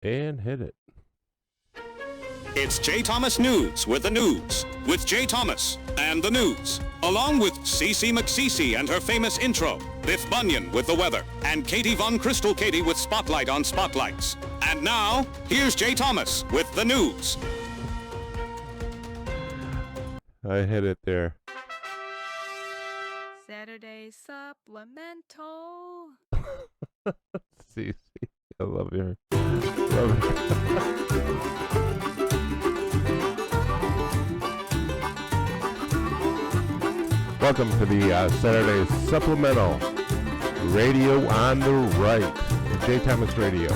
And hit it. It's J. Thomas News with the news, with J. Thomas and the news, along with Cece McCece and her famous intro, Biff Bunyan with the weather, and Katie Von Crystal Katie with Spotlight on Spotlights. And now, here's J. Thomas with the news. I hit it there. Saturday supplemental. Cece, I love you. Love it. Welcome to the Saturday Supplemental Radio on the Right, the J. Thomas Radio.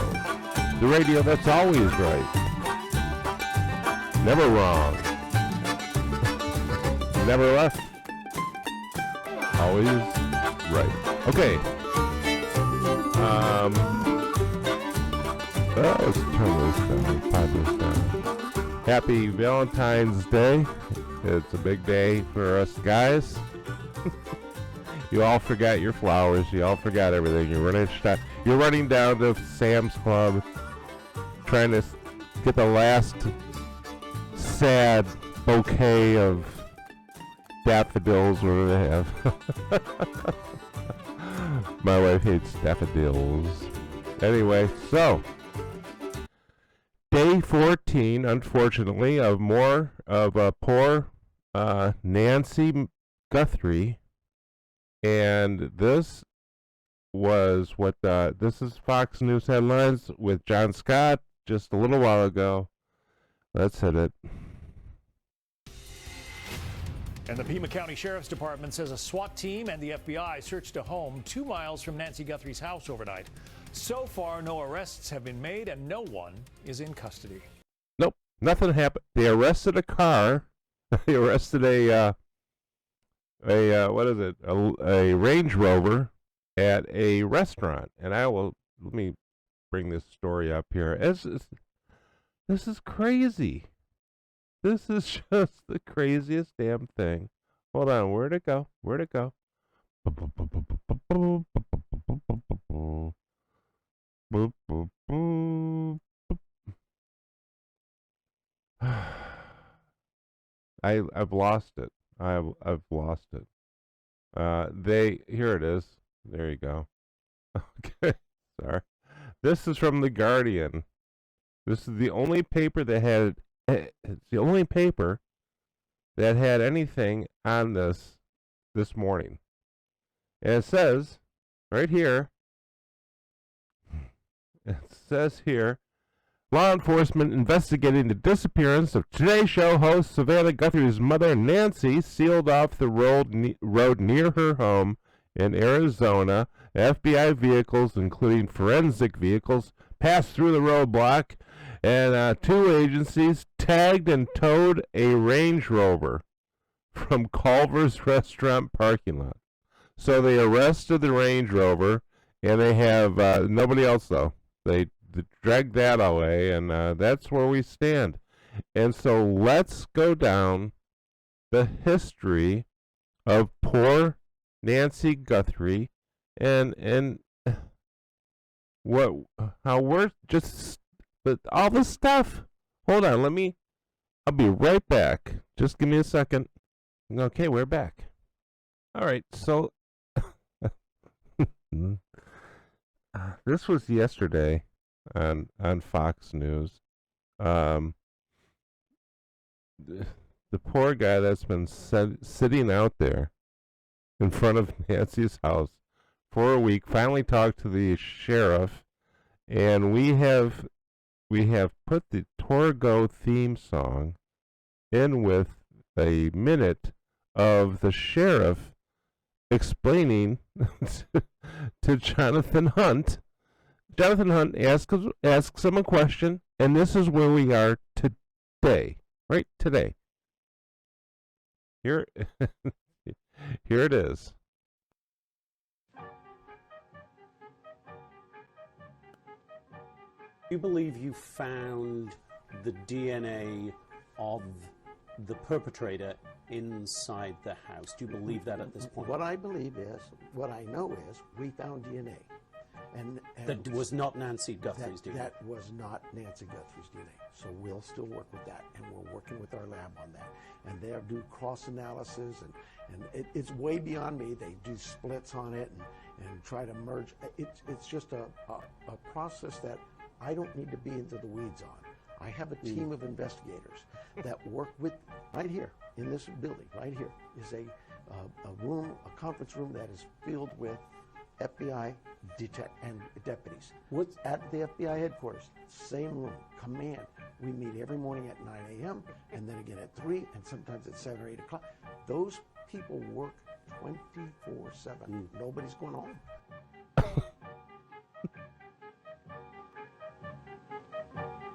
The radio that's always right. Never wrong. Never left. Always right. Okay. Let's turn this down. Pop this down. Happy Valentine's Day. It's a big day for us guys. You all forgot your flowers. You all forgot everything. You're running down to Sam's Club, trying to get the last sad bouquet of daffodils we're gonna have. My wife hates daffodils. Anyway, so day 14, unfortunately, of more of a poor Nancy Guthrie. And this was what this is Fox News headlines with John Scott just a little while ago. Let's hit it. And the Pima County Sheriff's Department says a SWAT team and the FBI searched a home 2 miles from Nancy Guthrie's house overnight. So far, no arrests have been made and no one is in custody. Nope, nothing happened. They arrested a car. They arrested a what is it? A Range Rover at a restaurant. And let me bring this story up here. This is crazy. This is just the craziest damn thing. Hold on, where'd it go? I've lost it. I've lost it. Here it is. There you go. Okay, sorry. This is from The Guardian. This is the only paper that had. It's the only paper that had anything on this morning. And it says right here. It says here. Law enforcement investigating the disappearance of Today Show host Savannah Guthrie's mother, Nancy, sealed off the road near her home in Arizona. FBI vehicles, including forensic vehicles, passed through the roadblock, and 2 agencies tagged and towed a Range Rover from Culver's restaurant parking lot. So they arrested the Range Rover, and they have nobody else, though. They dragged that away, and that's where we stand. And so let's go down the history of poor Nancy Guthrie and how we're just all this stuff. Hold on, I'll be right back. Just give me a second. Okay, we're back. All right, so this was yesterday on Fox News. The poor guy that's been sitting out there in front of Nancy's house for a week finally talked to the sheriff, and we have put the Torgo theme song in with a minute of the sheriff explaining to Jonathan Hunt. Jonathan Hunt asks him a question, and this is where we are today. Right today. Here it is. You believe you found the DNA of the perpetrator inside the house? Do you believe that at this point? What I believe is, what I know is, we found DNA. And That was not Nancy Guthrie's DNA. That was not Nancy Guthrie's DNA. So we'll still work with that, and we're working with our lab on that. And they'll do cross analysis, and it's way beyond me. They do splits on it and try to merge. It's just a process that I don't need to be into the weeds on. I have a team of investigators that work with, right here in this building, right here is a room, a conference room that is filled with FBI and deputies. What's at the FBI headquarters? Same room, command. We meet every morning at 9 a.m. and then again at 3 and sometimes at 7 or 8 o'clock. Those people work 24/7. Nobody's going home.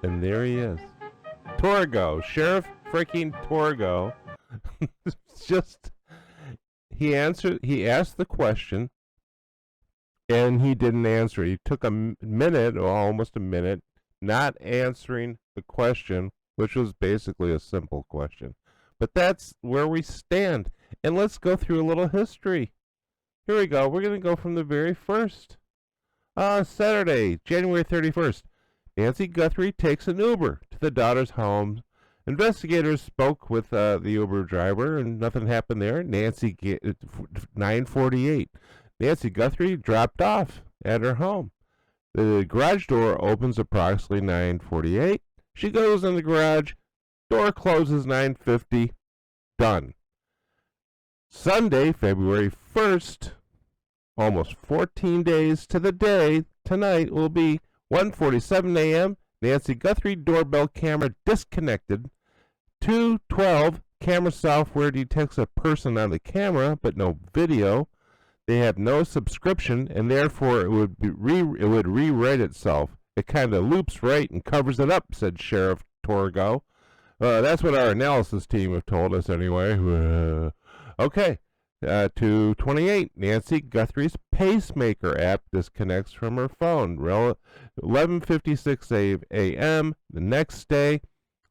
And there he is. Torgo, Sheriff freaking Torgo. Just, he asked the question, and he didn't answer. He took a minute, or almost a minute, not answering the question, which was basically a simple question. But that's where we stand. And let's go through a little history. Here we go. We're going to go from the very first. Saturday, January 31st. Nancy Guthrie takes an Uber to the daughter's home. Investigators spoke with the Uber driver, and nothing happened there. 9:48. Nancy Guthrie dropped off at her home. The garage door opens approximately 9:48. She goes in the garage. Door closes 9:50. Done. Sunday, February 1st, almost 14 days to the day, tonight will be 1:47 a.m. Nancy Guthrie doorbell camera disconnected. 2:12 camera software detects a person on the camera, but no video. They have no subscription, and therefore it would rewrite itself. It kind of loops right and covers it up," said Sheriff Torgo. That's what our analysis team have told us anyway. Okay. 2:28. Nancy Guthrie's pacemaker app disconnects from her phone. 11:56 a.m. The next day,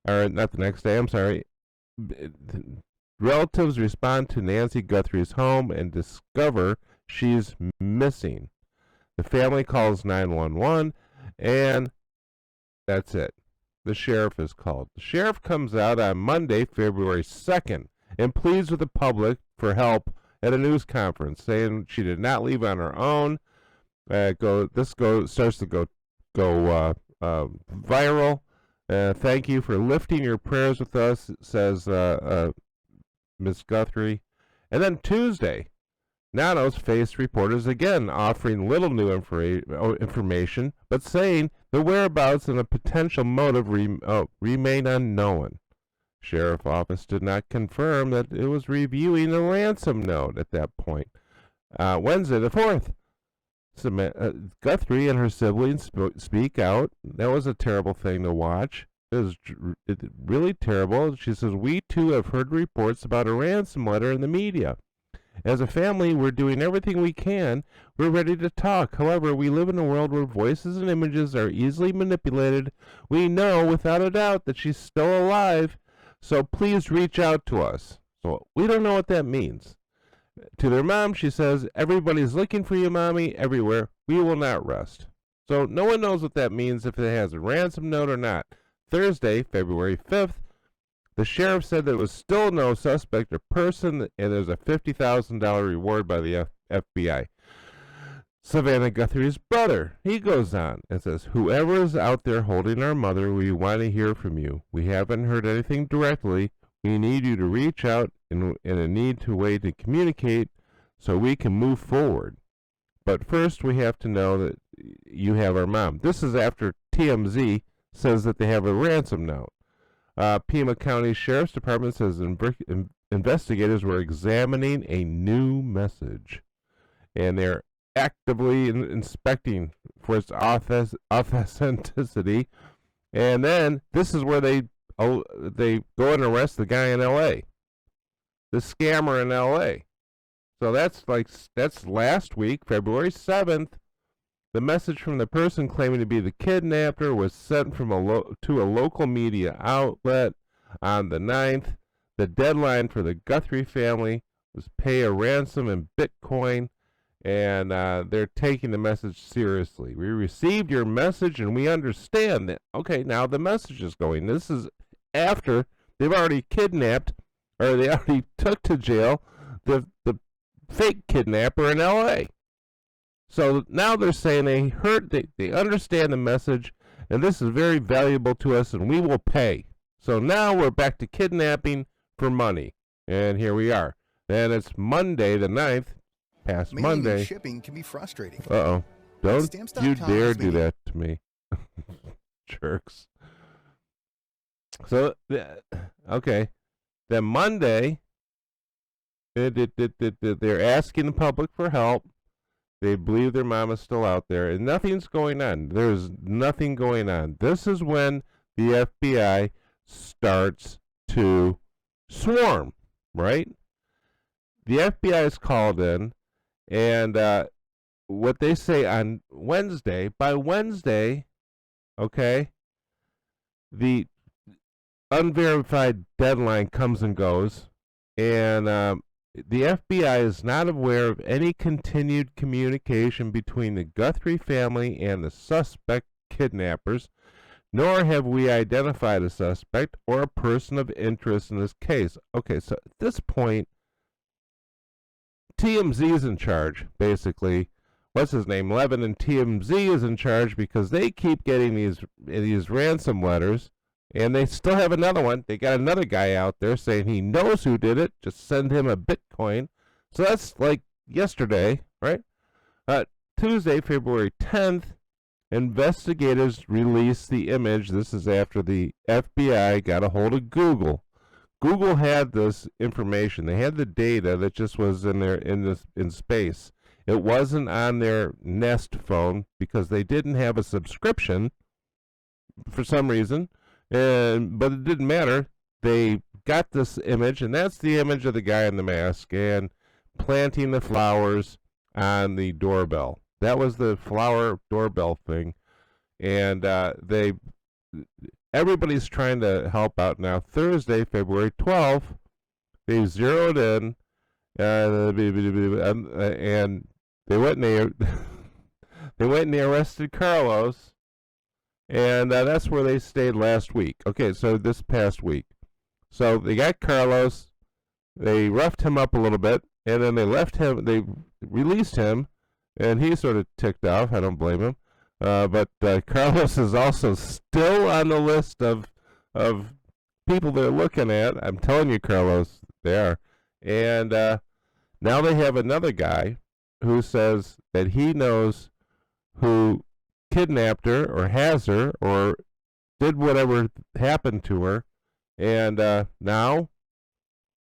or not the next day, I'm sorry. Relatives respond to Nancy Guthrie's home and discover she's missing. The family calls 911, and that's it. The sheriff is called. The sheriff comes out on Monday, February 2nd, and pleads with the public for help at a news conference, saying she did not leave on her own. Starts to go viral. Thank you for lifting your prayers with us, says Miss Guthrie. And then Tuesday, Nanos faced reporters again, offering little new information, but saying the whereabouts and a potential motive remain unknown. Sheriff office did not confirm that it was reviewing a ransom note at that point. Wednesday the 4th, Guthrie and her siblings speak out. That was a terrible thing to watch. It was really terrible. She says, "We too have heard reports about a ransom letter in the media. As a family, we're doing everything we can. We're ready to talk. However, we live in a world where voices and images are easily manipulated. We know without a doubt that she's still alive. So please reach out to us." So we don't know what that means. To their mom, she says, "Everybody's looking for you, Mommy, everywhere. We will not rest." So no one knows what that means, if it has a ransom note or not. Thursday, February 5th, the sheriff said there was still no suspect or person, and there's a $50,000 reward by the FBI. Savannah Guthrie's brother, he goes on and says, "Whoever is out there holding our mother, we want to hear from you. We haven't heard anything directly. We need you to reach out in a way to communicate so we can move forward. But first, we have to know that you have our mom." This is after TMZ says that they have a ransom note. Pima County Sheriff's Department says investigators were examining a new message, and they're actively inspecting for its authenticity. And then this is where they go and arrest the guy in L.A., the scammer in L.A. So that's last week, February 7th. The message from the person claiming to be the kidnapper was sent from to a local media outlet on the 9th. The deadline for the Guthrie family was pay a ransom in Bitcoin, and they're taking the message seriously. We received your message, and we understand that. Okay, now the message is going. This is after they've already kidnapped, or they already took to jail the fake kidnapper in L.A. So now they're saying they understand the message, and this is very valuable to us, and we will pay. So now we're back to kidnapping for money, and here we are. And it's Monday the 9th, past Mailing Monday. and shipping can be frustrating. Uh-oh. Don't Stamps.com you dare has do made- that to me. Jerks. So, okay. Then Monday, they're asking the public for help. They believe their mom is still out there, and nothing's going on. There's nothing going on. This is when the FBI starts to swarm, right? The FBI is called in, and what they say on Wednesday, by Wednesday, okay, the unverified deadline comes and goes, and the FBI is not aware of any continued communication between the Guthrie family and the suspect kidnappers, nor have we identified a suspect or a person of interest in this case. Okay, so at this point, TMZ is in charge, basically. What's his name? Levin and TMZ is in charge because they keep getting these ransom letters, and they still have another one. They got another guy out there saying he knows who did it. Just send him a Bitcoin. So that's like yesterday, right? Tuesday, February 10th, investigators released the image. This is after the FBI got a hold of Google. Google had this information. They had the data that just was in space. It wasn't on their Nest phone because they didn't have a subscription for some reason. But it didn't matter. They got this image, and that's the image of the guy in the mask and planting the flowers on the doorbell. That was the flower doorbell thing. And everybody's trying to help out now. Thursday, February 12th, they zeroed in, and they went and they arrested Carlos. And that's where they stayed last week. Okay, so this past week. So they got Carlos, they roughed him up a little bit, and then they released him, and he sort of ticked off. I don't blame him. But Carlos is also still on the list of people they're looking at. I'm telling you, Carlos, they are. And now they have another guy who says that he knows who kidnapped her or has her or did whatever happened to her, and now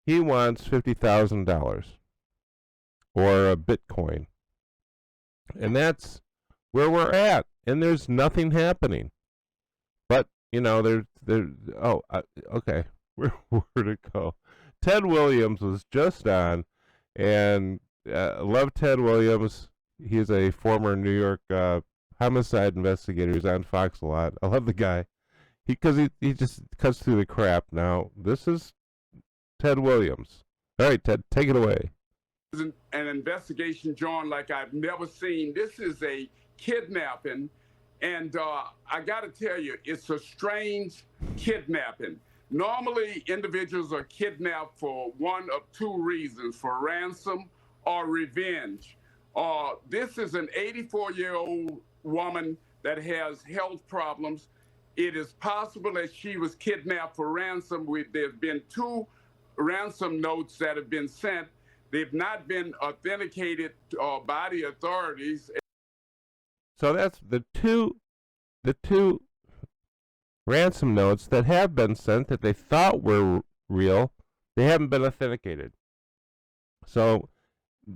he wants $50,000 or a Bitcoin, and that's where we're at. And there's nothing happening. But okay, where to go? Ted Williams was just on, and love Ted Williams. He's a former New York homicide investigator. He's on Fox a lot. I love the guy. Because he just cuts through the crap. Now, this is Ted Williams. All right, Ted, take it away. An investigation, John, like I've never seen. This is a kidnapping, and I got to tell you, it's a strange kidnapping. Normally, individuals are kidnapped for one of two reasons, for ransom or revenge. This is an 84-year-old woman that has health problems. It is possible that she was kidnapped for ransom. There's been 2 ransom notes that have been sent. They've not been authenticated by the authorities. So that's the two ransom notes that have been sent that they thought were real. They haven't been authenticated. So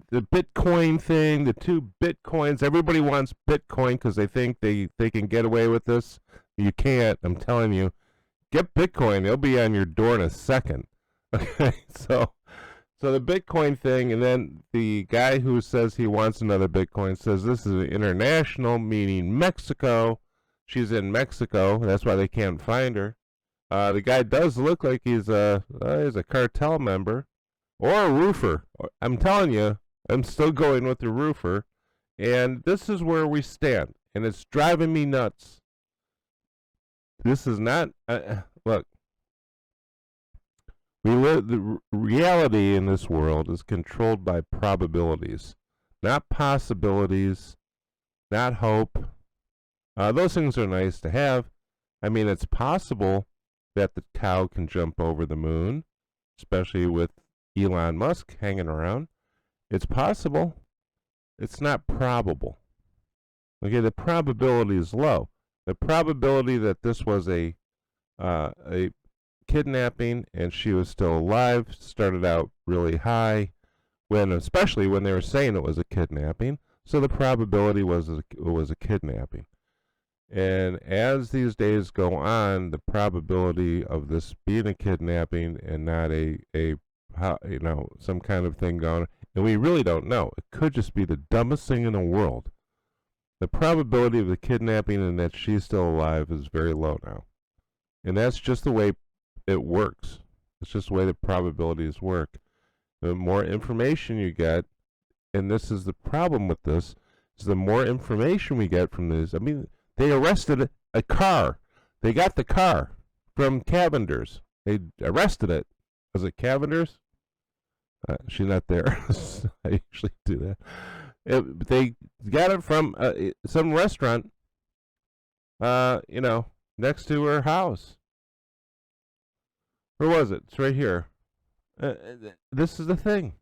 the Bitcoin thing, the 2 Bitcoins, everybody wants Bitcoin because they think they can get away with this. You can't. I'm telling you. Get Bitcoin. They'll be on your door in a second. Okay, so the Bitcoin thing, and then the guy who says he wants another Bitcoin says this is an international, meaning Mexico. She's in Mexico. That's why they can't find her. The guy does look like he's a cartel member or a roofer. I'm telling you, I'm still going with the roofer, and this is where we stand, and it's driving me nuts. This is not look. The reality in this world is controlled by probabilities, not possibilities, not hope. Those things are nice to have. I mean, it's possible that the cow can jump over the moon, especially with Elon Musk hanging around. It's possible. It's not probable. Okay, the probability is low. The probability that this was a kidnapping and she was still alive started out really high, especially when they were saying it was a kidnapping. So the probability was it was a kidnapping. And as these days go on, the probability of this being a kidnapping and not some kind of thing going, and we really don't know. It could just be the dumbest thing in the world. The probability of the kidnapping and that she's still alive is very low now. And that's just the way it works. It's just the way the probabilities work. The more information you get, and this is the problem with this, is the more information we get from this. I mean, they arrested a car. They got the car from Cavender's. They arrested it. Was it Cavender's? She's not there. I usually do that. They got it from some restaurant, next to her house. Where was it? It's right here. This is the thing.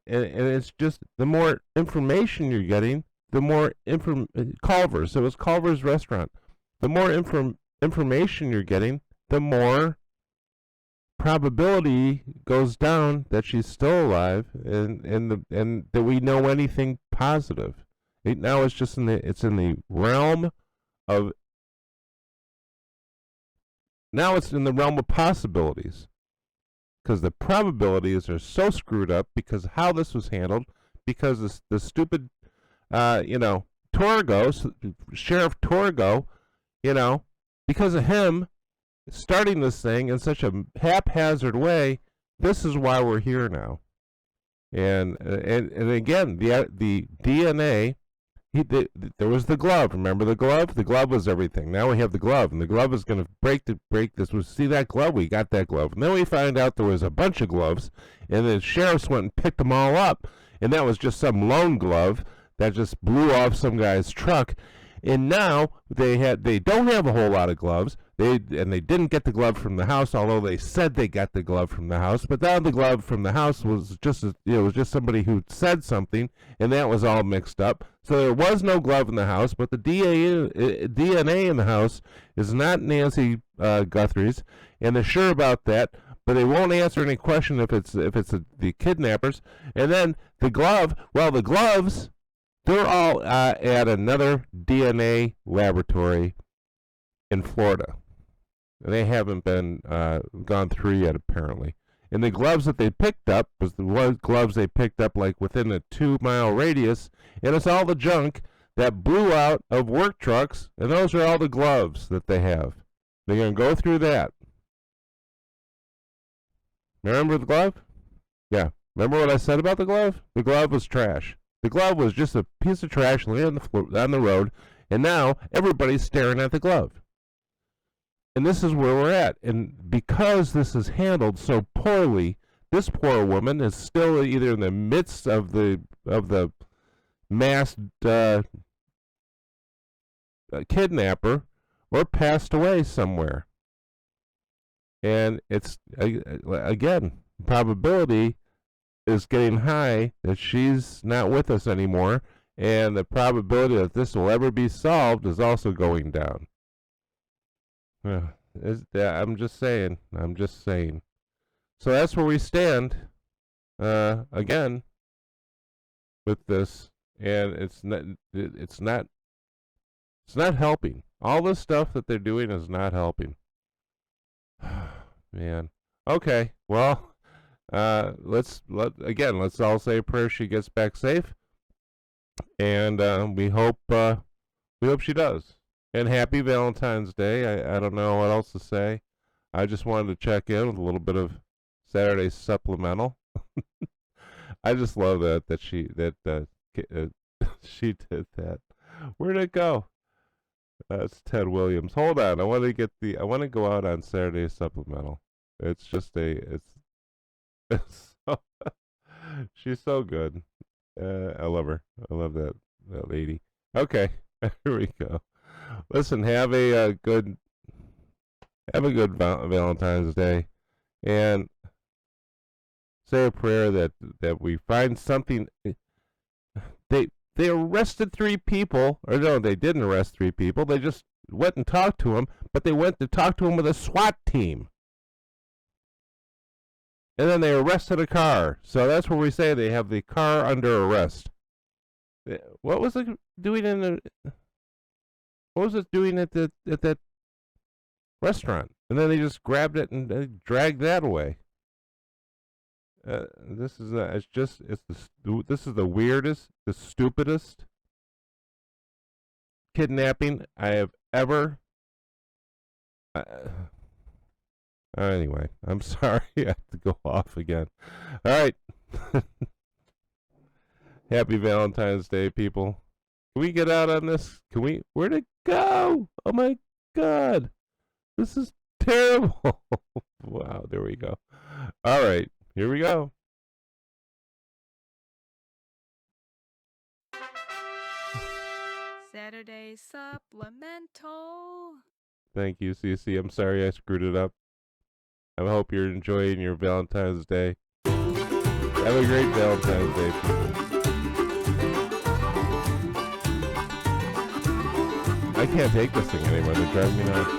And it's just the more information you're getting, the more Culver's. It was Culver's restaurant. The more information you're getting, the more probability goes down that she's still alive and that we know anything positive. Now it's just in the realm of possibilities, because the probabilities are so screwed up because of how this was handled, because the stupid Torgo, Sheriff Torgo, because of him starting this thing in such a haphazard way. This is why we're here now. And again, the DNA. There was the glove. Remember the glove? The glove was everything. Now we have the glove, and the glove is going to break this. We see that glove. We got that glove, and then we find out there was a bunch of gloves, and the sheriffs went and picked them all up, and that was just some lone glove that just blew off some guy's truck. And now they don't have a whole lot of gloves. They didn't get the glove from the house, although they said they got the glove from the house. But now the glove from the house was just somebody who said something, and that was all mixed up. So there was no glove in the house, but the DNA in the house is not Nancy Guthrie's, and they're sure about that. But they won't answer any question if it's the kidnappers. And then the glove. Well, the gloves. They're all at another DNA laboratory in Florida. They haven't been gone through yet, apparently. And the gloves that they picked up was the gloves they picked up like within a 2-mile radius, and it's all the junk that blew out of work trucks, and those are all the gloves that they have. They're going to go through that. Remember the glove? Yeah. Remember what I said about the glove? The glove was trash. The glove was just a piece of trash laying on the road, and now everybody's staring at the glove. And this is where we're at. And because this is handled so poorly, this poor woman is still either in the midst of the mass kidnapper or passed away somewhere. And it's, again, probability is getting high that she's not with us anymore, and the probability that this will ever be solved is also going down. I'm just saying. So that's where we stand, again, with this, and it's not helping. All this stuff that they're doing is not helping. Man. Okay. Well, let's all say a prayer she gets back safe, and we hope she does. And happy Valentine's Day. I don't know what else to say. I just wanted to check in with a little bit of Saturday supplemental. I just love that she she did that. Where'd it go? That's Ted Williams. Hold on, I want to go out on Saturday supplemental. It's just it's so, she's so good. I love her. I love that lady. Okay, here we go. Listen, have a good Valentine's Day, and say a prayer that we find something. They arrested 3 people, or no, they didn't arrest 3 people. They just went and talked to them, but they went to talk to them with a SWAT team. And then they arrested a car. So that's where we say they have the car under arrest. What was it doing What was it doing at that restaurant? And then they just grabbed it and dragged that away. This is this is the weirdest, the stupidest kidnapping I have ever. Anyway, I'm sorry I have to go off again. All right. Happy Valentine's Day, people. Can we get out on this? Where'd it go? Oh my God. This is terrible. Wow, there we go. All right, here we go. Saturday supplemental. Thank you, CC. I'm sorry I screwed it up. I hope you're enjoying your Valentine's Day. Have a great Valentine's Day, people. I can't take this thing anymore. They're driving me nuts.